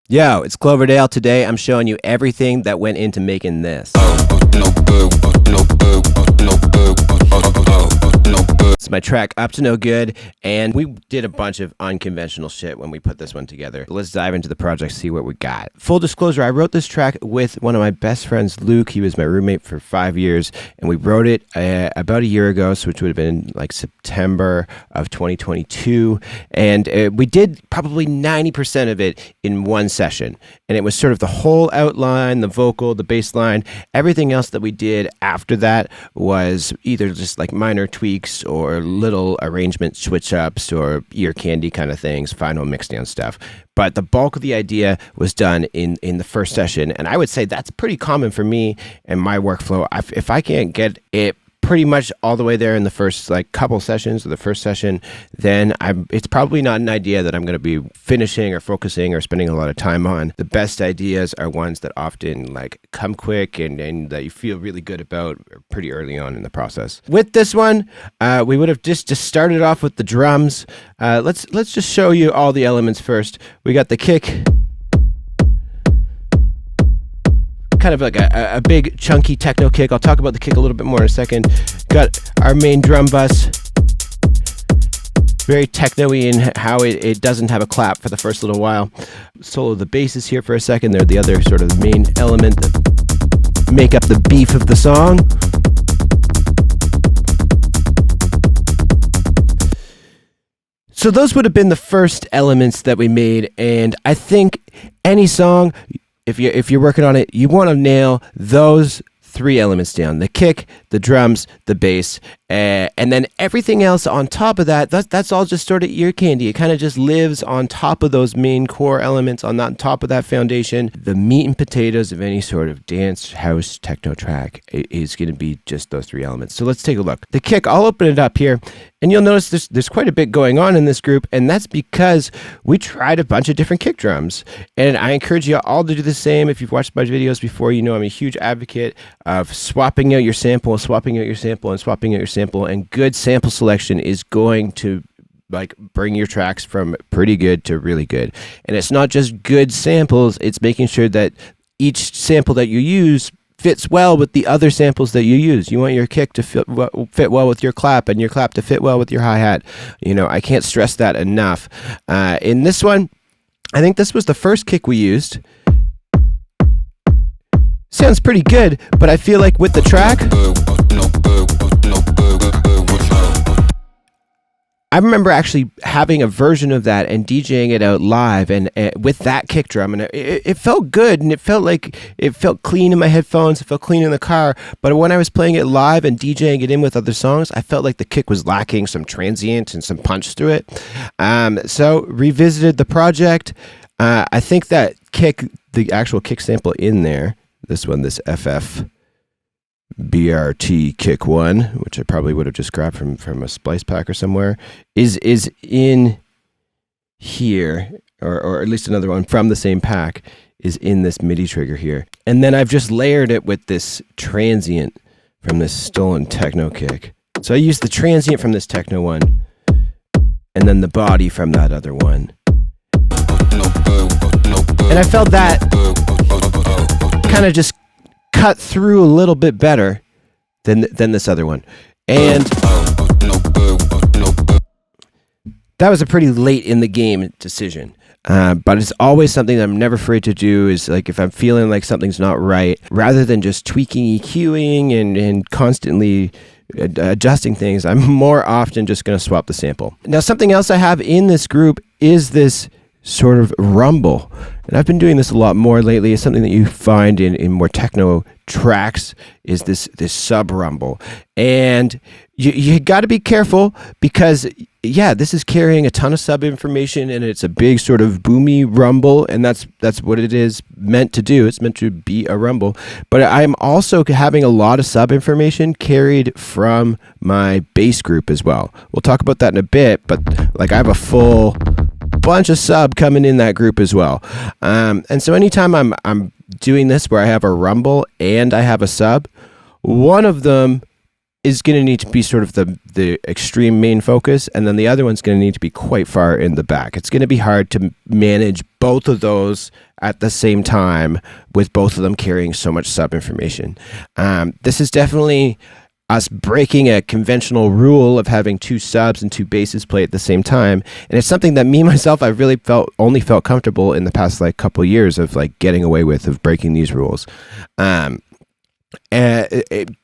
Yo, it's Cloverdale. Today I'm showing you everything that went into making this. It's my track Up to No Good, and we did a bunch of unconventional shit when we put this one together. Let's dive into the project, see what we got. Full disclosure, I wrote this track with one of my best friends, Luke. He was my roommate for 5 years, and we wrote it about a year ago, so which would have been like September of 2022, and we did probably 90% of it in one session, and it was sort of the whole outline, the vocal, the bass line. Everything else that we did after that was either just like minor tweaks or little arrangement switch ups or ear candy kind of things, final mix down stuff. But the bulk of the idea was done in the first session, and I would say that's pretty common for me and my workflow. If I can't get it pretty much all the way there in the first like couple sessions or the first session, then it's probably not an idea that I'm going to be finishing or focusing or spending a lot of time on. The best ideas are ones that often like come quick and that you feel really good about pretty early on in the process. With this one, we would have just started off with the drums. Let's just show you all the elements first. We got the kick, kind of like a big chunky techno kick. I'll talk about the kick a little bit more in a second. Got our main drum bus, very techno-y in how it doesn't have a clap for the first little while. Solo the bass is here for a second. They're the other sort of main element that make up the beef of the song. So those would have been the first elements that we made, and I think any song, if you're working on it, you want to nail those three elements down: the kick, the drums, the bass, and then everything else on top of that, that's all just sort of ear candy. It kind of just lives on top of those main core elements, on top of that foundation. The meat and potatoes of any sort of dance, house, techno track is going to be just those three elements. So let's take a look. The kick, I'll open it up here, and you'll notice there's quite a bit going on in this group, and that's because we tried a bunch of different kick drums. And I encourage you all to do the same. If you've watched my videos before, you know I'm a huge advocate of swapping out your sample, swapping out your sample, and swapping out your sample. And good sample selection is going to like bring your tracks from pretty good to really good. And it's not just good samples, it's making sure that each sample that you use fits well with the other samples that you use. You want your kick to fit well with your clap, and your clap to fit well with your hi-hat. You know, I can't stress that enough. In this one, I think this was the first kick we used. Sounds pretty good, but I feel like with the track, I remember actually having a version of that and DJing it out live, and with that kick drum, and it felt good, and it felt clean in my headphones, it felt clean in the car. But when I was playing it live and DJing it in with other songs, I felt like the kick was lacking some transient and some punch through it. So revisited the project. I think that kick, the actual kick sample in there, this one, this FF BRT kick one, which I probably would have just grabbed from a splice pack or somewhere, is in here, or at least another one from the same pack is in this MIDI trigger here. And then I've just layered it with this transient from this stolen techno kick. So I used the transient from this techno one, and then the body from that other one. And I felt that kind of just cut through a little bit better than this other one. And that was a pretty late in the game decision. But it's always something that I'm never afraid to do, is like if I'm feeling like something's not right, rather than just tweaking EQing and constantly adjusting things, I'm more often just going to swap the sample. Now, something else I have in this group is this sort of rumble. And I've been doing this a lot more lately. It's something that you find in more techno tracks, is this sub rumble. And you got to be careful, because yeah, this is carrying a ton of sub information, and it's a big sort of boomy rumble, and that's what it is meant to do. It's meant to be a rumble. But I'm also having a lot of sub information carried from my bass group as well. We'll talk about that in a bit, but like I have a full bunch of sub coming in that group as well. And so anytime I'm doing this where I have a rumble and I have a sub, one of them is going to need to be sort of the extreme main focus, and then the other one's going to need to be quite far in the back. It's going to be hard to manage both of those at the same time with both of them carrying so much sub information. This is definitely us breaking a conventional rule of having two subs and two basses play at the same time, and it's something that me myself I've really only felt comfortable in the past like couple years of like getting away with, of breaking these rules. And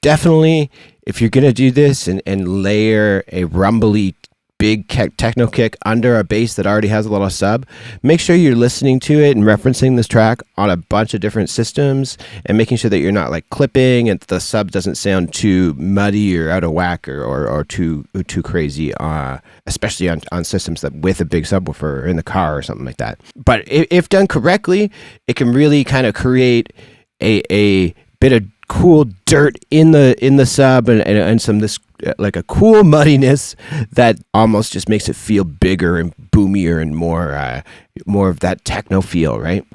definitely, if you're gonna do this and layer a rumbly big techno kick under a bass that already has a lot of sub, make sure you're listening to it and referencing this track on a bunch of different systems, and making sure that you're not like clipping and the sub doesn't sound too muddy or out of whack or too crazy, especially on systems that with a big subwoofer or in the car or something like that. But if done correctly, it can really kind of create a bit of cool dirt in the sub and some this like a cool muddiness that almost just makes it feel bigger and boomier and more of that techno feel, right?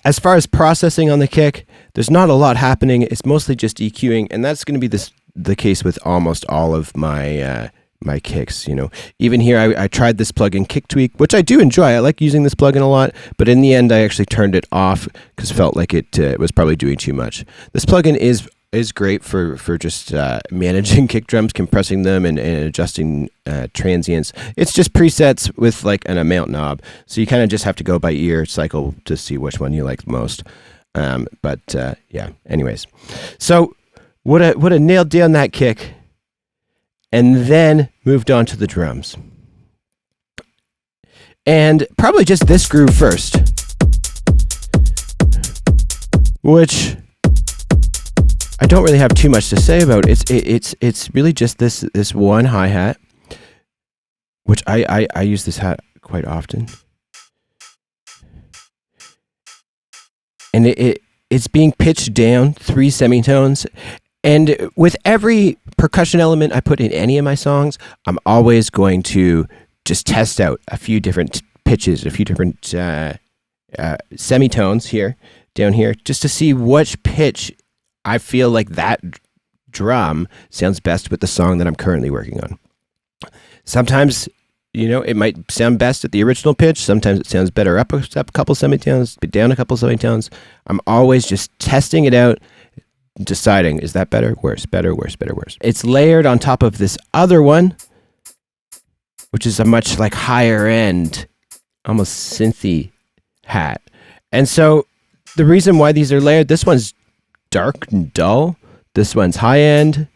As far as processing on the kick, there's not a lot happening. It's mostly just EQing, and that's going to be the case with almost all of my my kicks. You know, even here I tried this plugin Kick Tweak, which I do enjoy. I like using this plugin a lot, but in the end I actually turned it off because felt like it was probably doing too much. This plugin is great for just managing kick drums, compressing them, and adjusting transients. It's just presets with like an amount knob, so you kind of just have to go by ear, cycle to see which one you like most. Yeah. Anyways, so would have nailed down that kick, and then moved on to the drums, and probably just this groove first, which I don't really have too much to say about. It's really just this one hi-hat, which I use this hat quite often, and it's being pitched down 3 semitones. And with every percussion element I put in any of my songs, I'm always going to just test out a few different pitches, a few different semitones down here, just to see which pitch I feel like that drum sounds best with the song that I'm currently working on. Sometimes, you know, it might sound best at the original pitch. Sometimes it sounds better up a couple semitones, down a couple semitones. I'm always just testing it out, deciding, is that better, worse, better, worse, better, worse. It's layered on top of this other one, which is a much like higher end, almost synthy hat. And so the reason why these are layered, this one's dark and dull, this one's high end.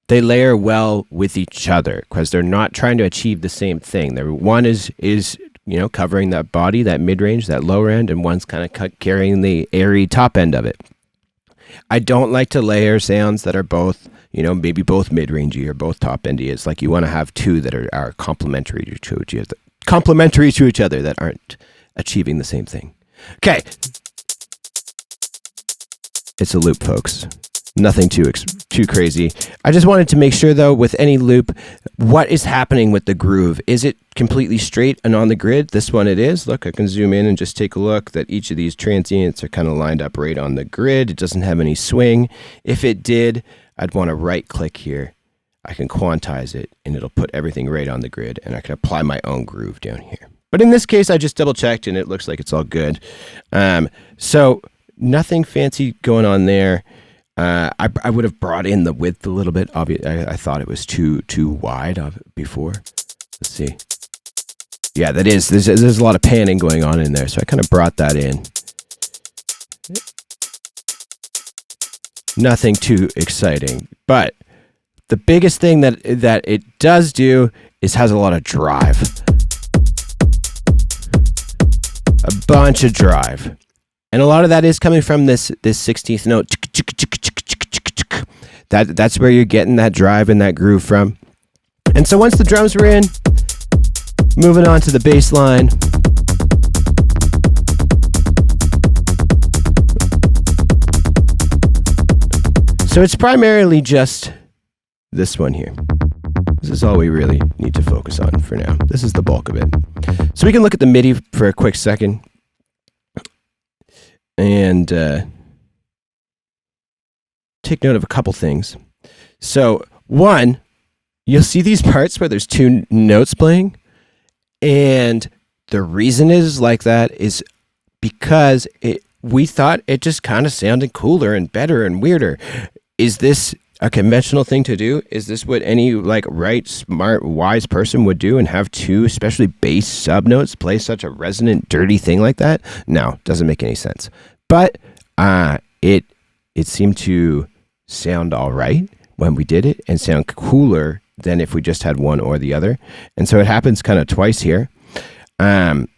They layer well with each other because they're not trying to achieve the same thing. One is you know, covering that body, that mid-range, that lower end, and one's kind of carrying the airy top end of it. I don't like to layer sounds that are both, you know, maybe both mid-rangey or both top-endy. It's like you want to have two that are complementary to each other that aren't achieving the same thing. Okay. It's a loop, folks. Nothing too crazy. I just wanted to make sure, though, with any loop, what is happening with the groove? Is it completely straight and on the grid? This one it is. Look, I can zoom in and just take a look that each of these transients are kind of lined up right on the grid. It doesn't have any swing. If it did, I'd want to right-click here. I can quantize it, and it'll put everything right on the grid, and I can apply my own groove down here. But in this case, I just double-checked, and it looks like it's all good. So nothing fancy going on there. I would have brought in the width a little bit. I thought it was too wide before. Let's see. Yeah, that is. There's a lot of panning going on in there, so I kind of brought that in. Nothing too exciting, but the biggest thing that it does do is has a lot of drive. A bunch of drive. And a lot of that is coming from this 16th note. That's where you're getting that drive and that groove from. And so once the drums were in, moving on to the bass line. So it's primarily just this one here. This is all we really need to focus on for now. This is the bulk of it. So we can look at the MIDI for a quick second. And take note of a couple things. So one, you'll see these parts where there's two notes playing, and the reason it is like that is because we thought it just kind of sounded cooler and better and weirder. Is this a conventional thing to do? Is this what any like right, smart, wise person would do and have two, especially bass subnotes, play such a resonant, dirty thing like that? No, doesn't make any sense. But it seemed to sound all right when we did it and sound cooler than if we just had one or the other. And so it happens kind of twice here. And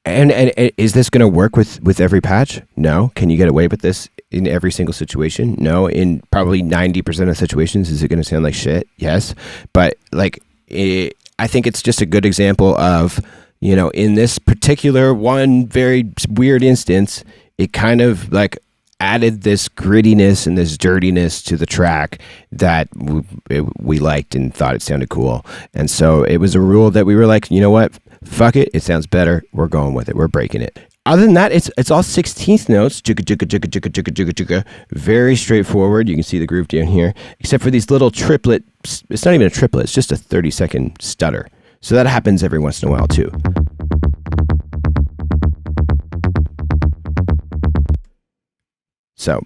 is this going to work with every patch? No. Can you get away with this in every single situation? No. In probably 90% of situations, is it going to sound like shit? Yes. But like, I think it's just a good example of, in this particular one very weird instance, it kind of like added this grittiness and this dirtiness to the track that we liked and thought it sounded cool. And so it was a rule that we were like, you know what? Fuck it. It sounds better. We're going with it. We're breaking it. Other than that, it's all 16th notes. Jigga, jigga, jigga, jigga, jigga, jigga, jigga. Very straightforward. You can see the groove down here, except for these little triplet. It's not even a triplet. It's just a 30-second stutter. So that happens every once in a while too. So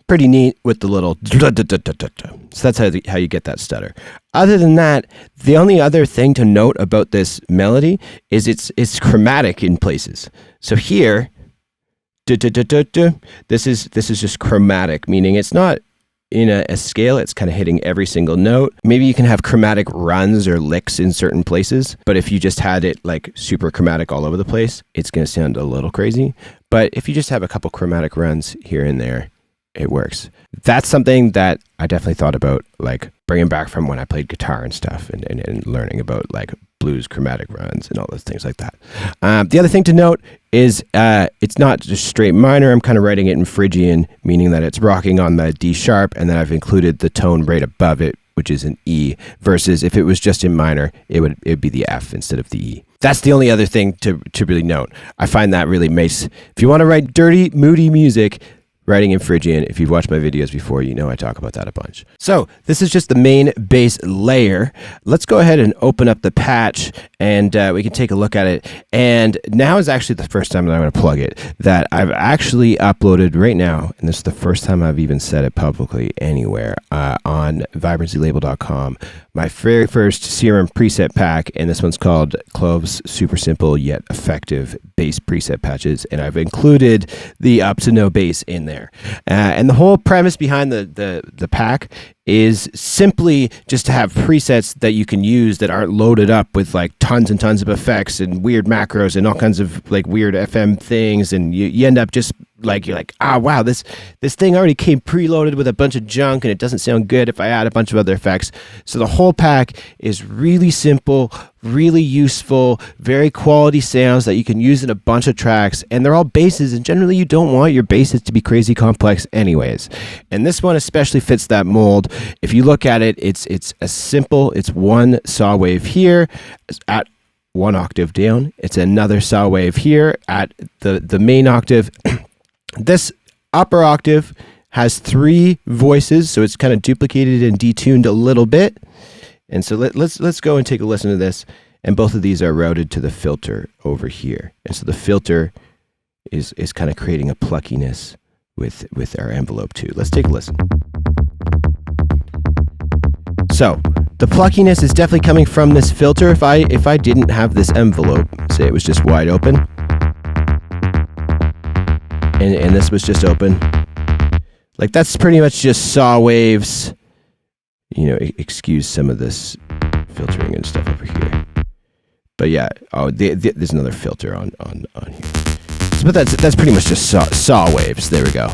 pretty neat with the little. So that's how you get that stutter. Other than that, the only other thing to note about this melody is it's chromatic in places. So here, this is just chromatic, meaning it's not in a scale. It's kind of hitting every single note. Maybe you can have chromatic runs or licks in certain places, but if you just had it like super chromatic all over the place, it's going to sound a little crazy. But if you just have a couple chromatic runs here and there, it works. That's something that I definitely thought about, like bringing back from when I played guitar and stuff, and learning about like blues chromatic runs and all those things like that. The other thing to note is it's not just straight minor. I'm kind of writing it in Phrygian, meaning that it's rocking on the D sharp, and then I've included the tone right above it, which is an E, versus if it was just in minor, it'd be the F instead of the E. That's the only other thing to really note. I find that really makes, if you want to write dirty, moody music, writing in Phrygian. If you've watched my videos before, you know I talk about that a bunch. So this is just the main bass layer. Let's go ahead and open up the patch, and we can take a look at it. And now is actually the first time that I'm going to plug it, that I've actually uploaded right now, and this is the first time I've even said it publicly anywhere, on vibrancylabel.com, my very first SERUM preset pack, and this one's called Clove's Super Simple Yet Effective Bass Preset Patches, and I've included the up to no bass in there. And the whole premise behind the pack is simply just to have presets that you can use that aren't loaded up with like tons and tons of effects and weird macros and all kinds of like weird FM things, and you end up just like, you're like, wow, this thing already came preloaded with a bunch of junk and it doesn't sound good if I add a bunch of other effects. So the whole pack is really simple, really useful, very quality sounds that you can use in a bunch of tracks, and they're all basses, and generally you don't want your basses to be crazy complex anyways. And this one especially fits that mold. If you look at it, it's a simple, it's one saw wave here at one octave down. It's another saw wave here at the main octave. This upper octave has 3 voices, so it's kind of duplicated and detuned a little bit. And so let's go and take a listen to this. And both of these are routed to the filter over here. And so the filter is kind of creating a pluckiness with our envelope too. Let's take a listen. So the pluckiness is definitely coming from this filter. If I didn't have this envelope, say it was just wide open, and this was just open, like that's pretty much just saw waves. You know, excuse some of this filtering and stuff over here. But yeah, there's another filter on here. But that's pretty much just saw waves. There we go.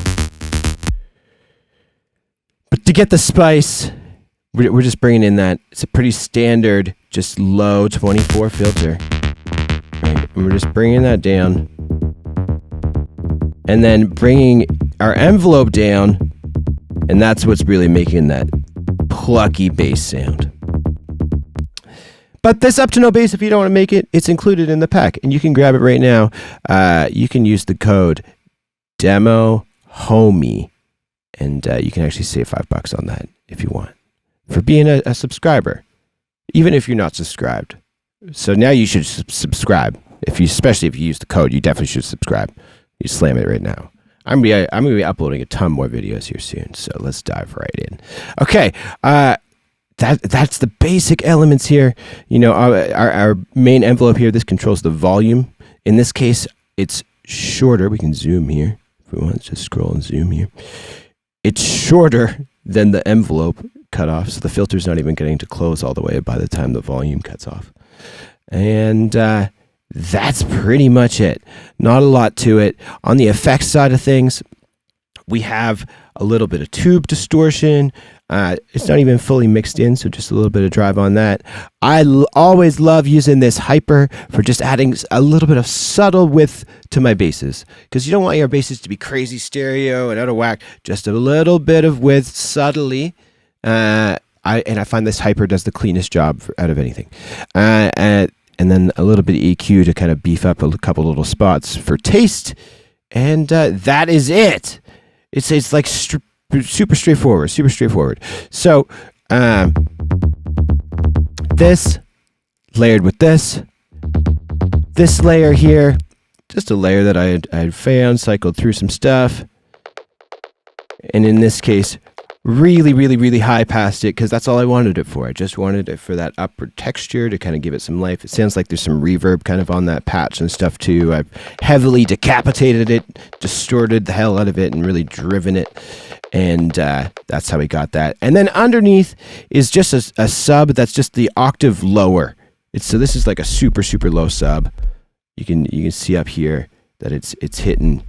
But to get the spice, we're just bringing in that. It's a pretty standard, just low 24 filter. Right? And we're just bringing that down. And then bringing our envelope down. And that's what's really making that plucky bass sound. But this up to no bass, if you don't want to make it, it's included in the pack, and you can grab it right now. You can use the code DEMOHOMIE, and you can actually save $5 on that if you want, for being a subscriber. Even if you're not subscribed, So now you should subscribe. Especially if you use the code, you definitely should subscribe. You slam it right now. I'm gonna be uploading a ton more videos here soon. So let's dive right in. Okay. That's the basic elements here. You know, our main envelope here, this controls the volume. In this case, it's shorter. We can zoom here. If we want to just scroll and zoom here. It's shorter than the envelope cutoff, so the filter's not even getting to close all the way by the time the volume cuts off. And that's pretty much it. Not a lot to it. On the effects side of things, we have a little bit of tube distortion. It's not even fully mixed in, so just a little bit of drive on that. I always love using this hyper for just adding a little bit of subtle width to my basses, because you don't want your basses to be crazy stereo and out of whack. Just a little bit of width subtly. I find this hyper does the cleanest job out of anything. And then a little bit of EQ to kind of beef up a couple little spots for taste. And that is it. It's like super straightforward. So this layered with this layer here, just a layer that I had found, cycled through some stuff. And in this case, really high passed it, because that's all I wanted it for. I just wanted it for that upward texture to kind of give it some life. It sounds like there's some reverb kind of on that patch and stuff too. I've heavily decapitated it, distorted the hell out of it, and really driven it. And that's how we got that. And then underneath is just a sub that's just the octave lower. So this is like a super low sub. You can see up here that it's hitting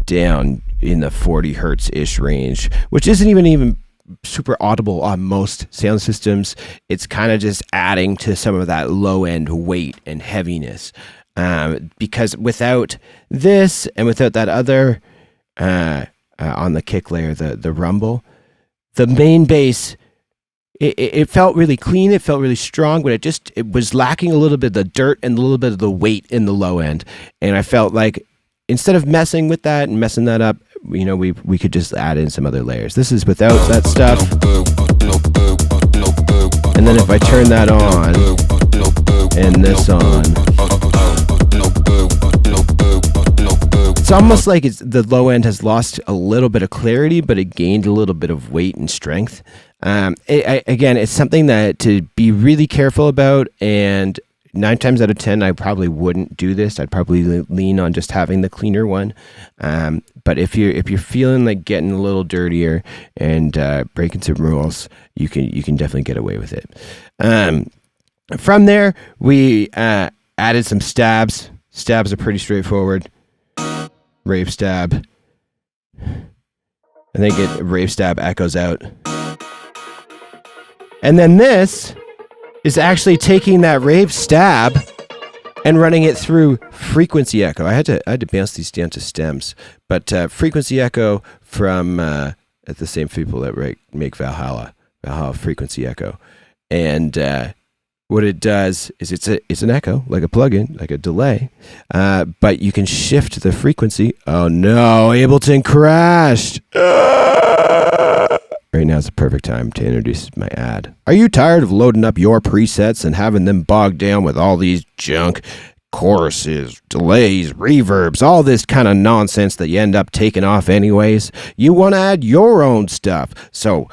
down in the 40 hertz ish range, which isn't even super audible on most sound systems. It's kind of just adding to some of that low end weight and heaviness, because without this and without that other on the kick layer, the rumble, the main bass, it felt really clean, it felt really strong, but it was lacking a little bit of the dirt and a little bit of the weight in the low end. And I felt like instead of messing with that and messing that up, you know, we could just add in some other layers. This is without that stuff. And then if I turn that on and this on, it's almost like the low end has lost a little bit of clarity, but it gained a little bit of weight and strength. Again, it's something that to be really careful about, and 9 times out of 10, I probably wouldn't do this. I'd probably lean on just having the cleaner one. But if you're feeling like getting a little dirtier and breaking some rules, you can definitely get away with it. From there, we added some stabs. Stabs are pretty straightforward. Rave stab. I think rave stab echoes out. And then this is actually taking that rave stab and running it through frequency echo. I had to bounce these down to stems, but frequency echo from at the same people that make Valhalla frequency echo. And what it does is it's an echo, like a plugin, like a delay, but you can shift the frequency. Oh no, Ableton crashed. Right now is the perfect time to introduce my ad. Are you tired of loading up your presets and having them bogged down with all these junk, choruses, delays, reverbs, all this kind of nonsense that you end up taking off anyways? You want to add your own stuff, so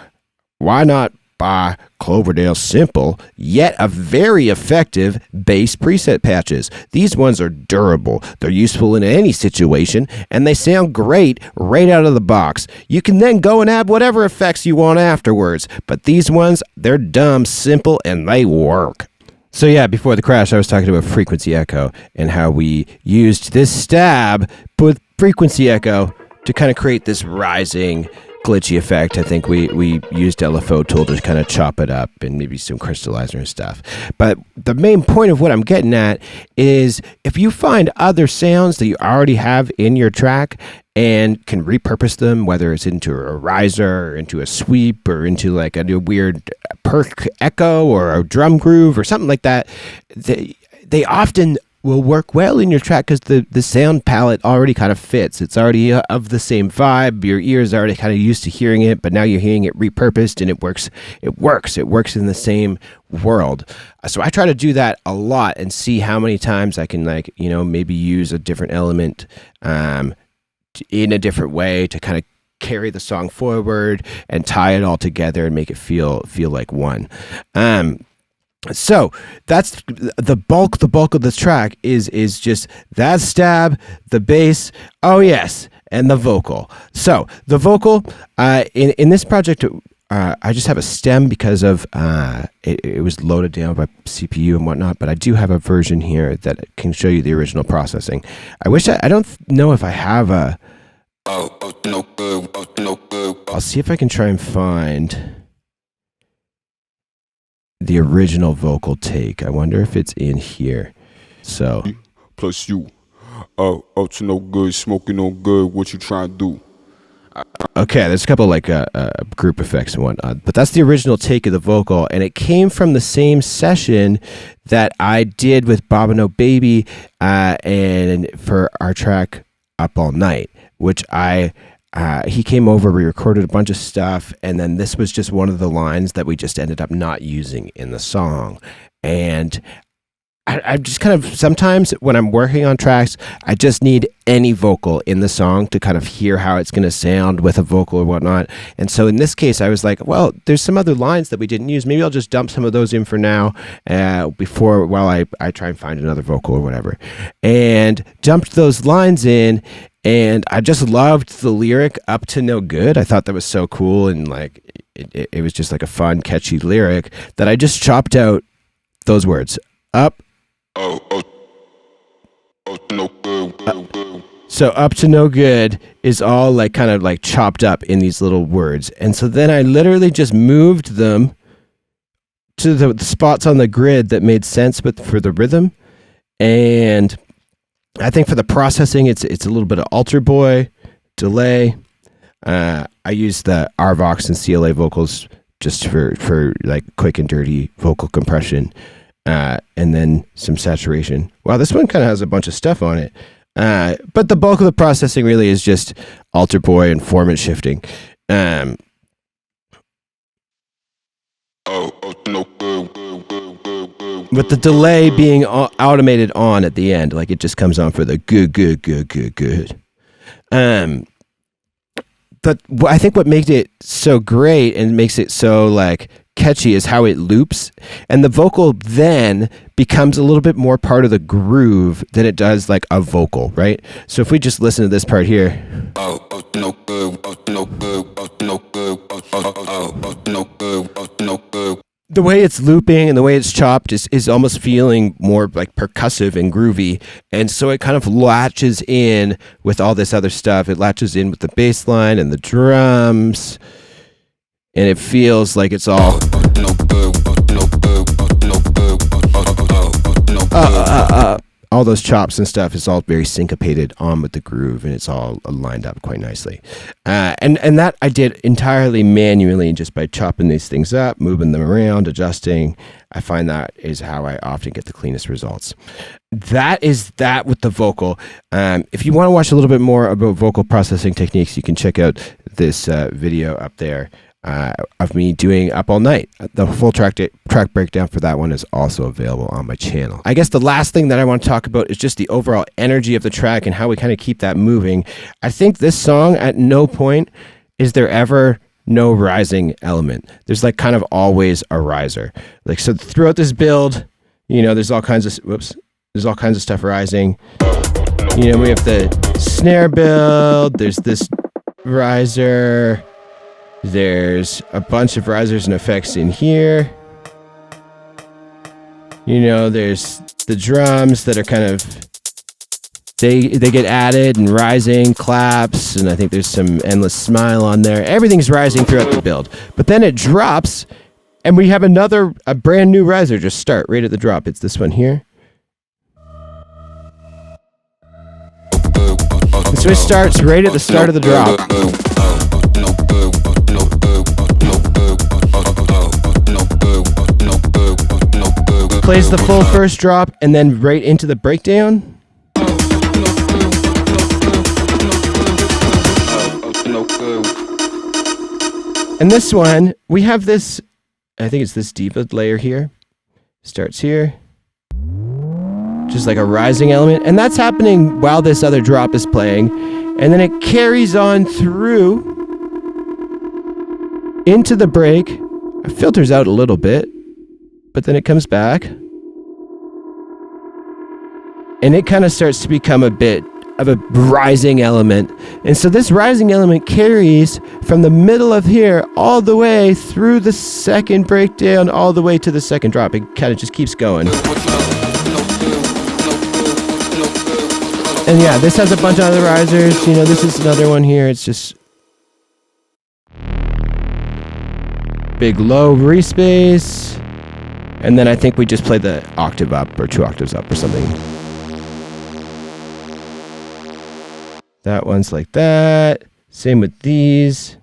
why not buy Cloverdale's simple yet a very effective bass preset patches? These ones are durable, they're useful in any situation, and they sound great right out of the box. You can then go and add whatever effects you want afterwards, but these ones, they're dumb simple and they work. So yeah, before the crash, I was talking about frequency echo and how we used this stab with frequency echo to kind of create this rising glitchy effect. I think we used LFO tool to kind of chop it up and maybe some crystallizer and stuff. But the main point of what I'm getting at is if you find other sounds that you already have in your track and can repurpose them, whether it's into a riser or into a sweep or into like a new weird perk echo or a drum groove or something like that, they often will work well in your track because the sound palette already kind of fits. It's already of the same vibe. Your ears are already kind of used to hearing it, but now you're hearing it repurposed, and it works in the same world. So I try to do that a lot and see how many times I can, like, you know, maybe use a different element in a different way to kind of carry the song forward and tie it all together and make it feel like one. So that's the bulk of this track is just that stab, the bass, oh yes, and the vocal. So the vocal in this project, I just have a stem because of it was loaded down by CPU and whatnot, but I do have a version here that can show you the original processing. I don't know if I have a. I'll see if I can try and find the original vocal take. I wonder if it's in here. So plus you up to no good, smoking no good, what you trying to do? Okay, there's a couple like group effects and whatnot, but that's the original take of the vocal, and it came from the same session that I did with Bobino Baby and for our track Up All Night, which he came over, we recorded a bunch of stuff, and then this was just one of the lines that we just ended up not using in the song. And I just kind of, sometimes when I'm working on tracks, I just need any vocal in the song to kind of hear how it's going to sound with a vocal or whatnot. And so in this case, I was like, well, there's some other lines that we didn't use. Maybe I'll just dump some of those in for now while I try and find another vocal or whatever. And dumped those lines in, and I just loved the lyric Up to No Good. I thought that was so cool, and like it was just like a fun, catchy lyric that I just chopped out those words. Up. So Up to No Good is all like kind of like chopped up in these little words. And so then I literally just moved them to the spots on the grid that made sense for the rhythm. And I think for the processing, it's a little bit of alter boy, delay. I use the RVox and CLA vocals just for like quick and dirty vocal compression. And then some saturation. Wow, this one kind of has a bunch of stuff on it. But the bulk of the processing really is just alter boy and formant shifting. With the delay being automated on at the end, like it just comes on for the good. But I think what makes it so great and makes it so like catchy is how it loops, and the vocal then becomes a little bit more part of the groove than it does like a vocal, right? So if we just listen to this part here, the way it's looping and the way it's chopped is almost feeling more like percussive and groovy, and so it kind of latches in with all this other stuff. It latches in with the bass line and the drums, and it feels like it's all all those chops and stuff is all very syncopated on with the groove, and it's all lined up quite nicely. And that I did entirely manually, just by chopping these things up, moving them around, adjusting. I find that is how I often get the cleanest results. That is that with the vocal. If you want to watch a little bit more about vocal processing techniques, you can check out this video up there. Of me doing Up All Night. The full track breakdown for that one is also available on my channel. I guess the last thing that I want to talk about is just the overall energy of the track and how we kind of keep that moving. I think this song, at no point is there ever no rising element. There's like kind of always a riser. Like, so throughout this build, you know, there's all kinds of stuff rising. You know, we have the snare build, there's this riser, there's a bunch of risers and effects in here. You know, there's the drums that are kind of, they get added and rising, claps, and I think there's some endless smile on there. Everything's rising throughout the build. But then it drops, and we have a brand new riser just start right at the drop. It's this one here. And so it starts right at the start of the drop. plays the full first drop and then right into the breakdown. And this one, we have this, I think it's this deepened layer here. Starts here. Just like a rising element. And that's happening while this other drop is playing. And then it carries on through into the break. It filters out a little bit. But then it comes back. And it kind of starts to become a bit of a rising element. And so this rising element carries from the middle of here all the way through the second breakdown, all the way to the second drop. It kind of just keeps going. And yeah, this has a bunch of other risers. You know, this is another one here. It's just big low respace. And then I think we just play the octave up or 2 octaves up or something. That one's like that. Same with these.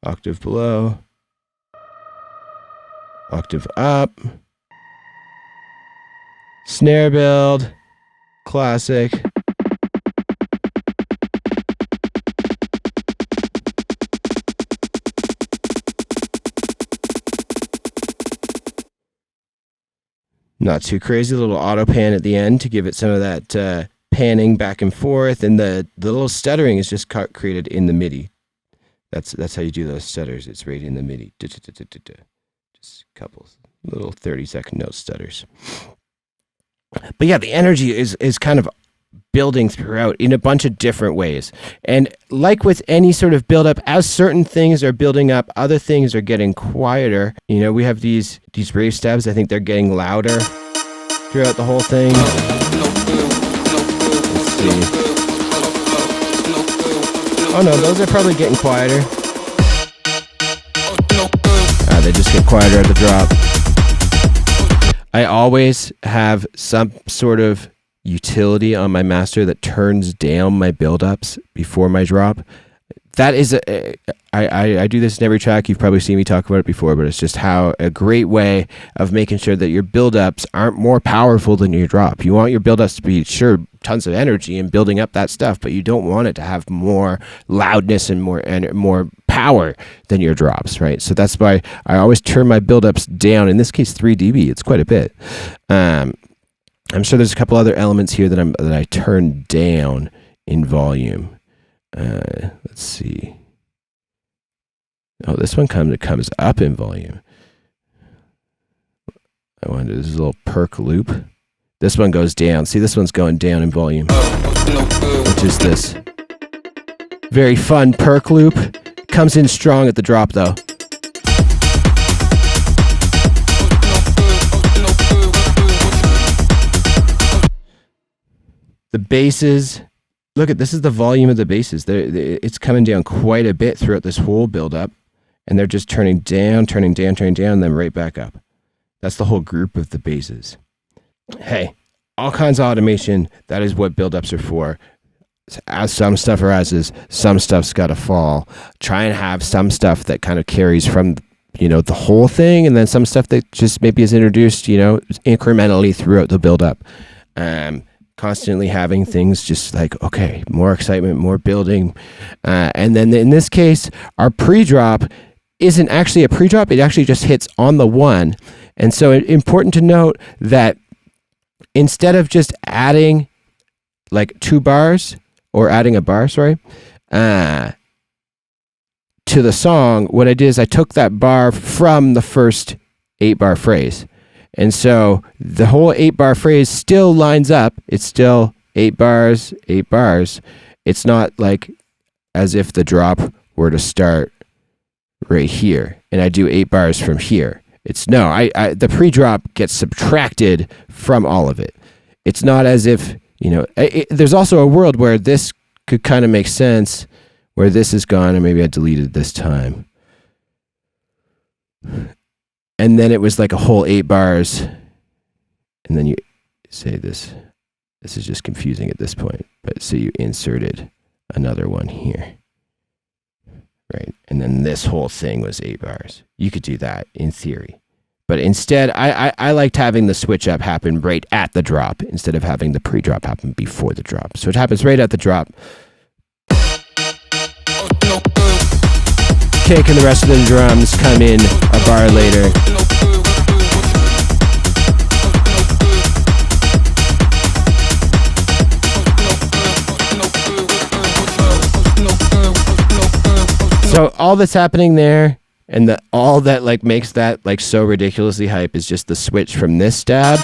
Octave below. Octave up. Snare build. Classic. Not too crazy. A little auto pan at the end to give it some of that panning back and forth, and the little stuttering is just created in the MIDI. That's how you do those stutters. It's right in the MIDI. Just a couple little 30-second note stutters. But yeah, the energy is kind of building throughout in a bunch of different ways. And like with any sort of build-up, as certain things are building up, other things are getting quieter. You know, we have these rave stabs. I think they're getting louder throughout the whole thing. Oh no, those are probably getting quieter. They just get quieter at the drop. I always have some sort of utility on my master that turns down my build-ups before my drop. That is I do this in every track. You've probably seen me talk about it before, but it's just how a great way of making sure that your build-ups aren't more powerful than your drop. You want your build-ups to be tons of energy and building up that stuff, but you don't want it to have more loudness and more power than your drops, right? So that's why I always turn my build-ups down. In this case, 3 dB. It's quite a bit. I'm sure there's a couple other elements here that I turn down in volume. Let's see. Oh, this one comes up in volume. I wonder, this is a little perk loop. This one goes down. See, this one's going down in volume, which is this very fun perk loop. Comes in strong at the drop, though. The basses. Look at this is the volume of the basses. It's coming down quite a bit throughout this whole build-up, and they're just turning down, and then right back up. That's the whole group of the basses. Hey, all kinds of automation. That is what build-ups are for. As some stuff arises, some stuff's got to fall. Try and have some stuff that kind of carries from, the whole thing, and then some stuff that just maybe is introduced, incrementally throughout the build-up. Constantly having things just like, okay, more excitement, more building. And then in this case, our pre-drop isn't actually a pre-drop. It actually just hits on the 1. And so it's important to note that instead of just adding like 2 bars or adding a bar, to the song, what I did is I took that bar from the first 8-bar phrase. And so the whole 8-bar phrase still lines up. It's still 8 bars, 8 bars. It's not like as if the drop were to start right here and I do 8 bars from here. It's no, the pre-drop gets subtracted from all of it. It's not as if, there's also a world where this could kind of make sense, where this is gone, and maybe I deleted this time. And then it was like a whole 8 bars. And then you say this is just confusing at this point. But so you inserted another one here. Right? And then this whole thing was 8 bars. You could do that in theory. But instead, I liked having the switch up happen right at the drop instead of having the pre-drop happen before the drop. So it happens right at the drop. Kick and the rest of the drums come in a bar later. So all that's happening there, and all that like makes that like so ridiculously hype, is just the switch from this stab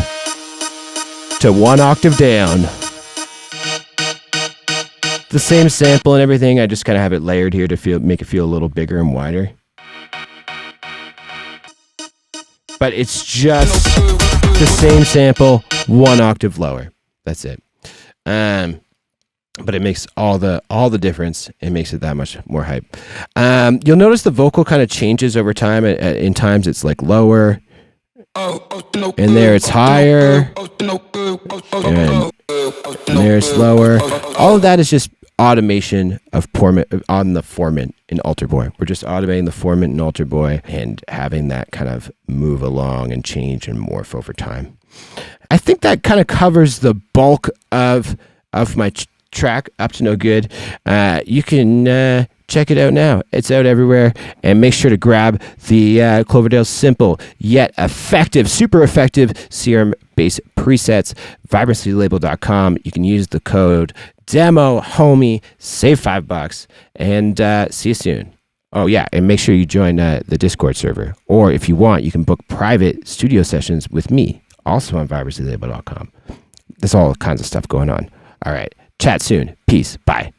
to 1 octave down. The same sample and everything. I just kind of have it layered here to make it feel a little bigger and wider. But it's just the same sample, 1 octave lower. That's it. But it makes all the difference. It makes it that much more hype. You'll notice the vocal kind of changes over time. In times it's like lower, and there it's higher, and there it's lower. All of that is just automation of on the formant in Alter Boy. We're just automating the formant in Alter Boy and having that kind of move along and change and morph over time. I think that kind of covers the bulk of my track, Up to No Good. You can check it out now. It's out everywhere. And make sure to grab the Cloverdale's simple yet effective, super effective SERUM bass presets, vibrancy-label.com. You can use the code DEMOHOMIE, save $5, and see you soon. Oh yeah, and make sure you join the Discord server. Or if you want, you can book private studio sessions with me, also on vibrancy-label.com. There's all kinds of stuff going on. All right. Chat soon. Peace. Bye.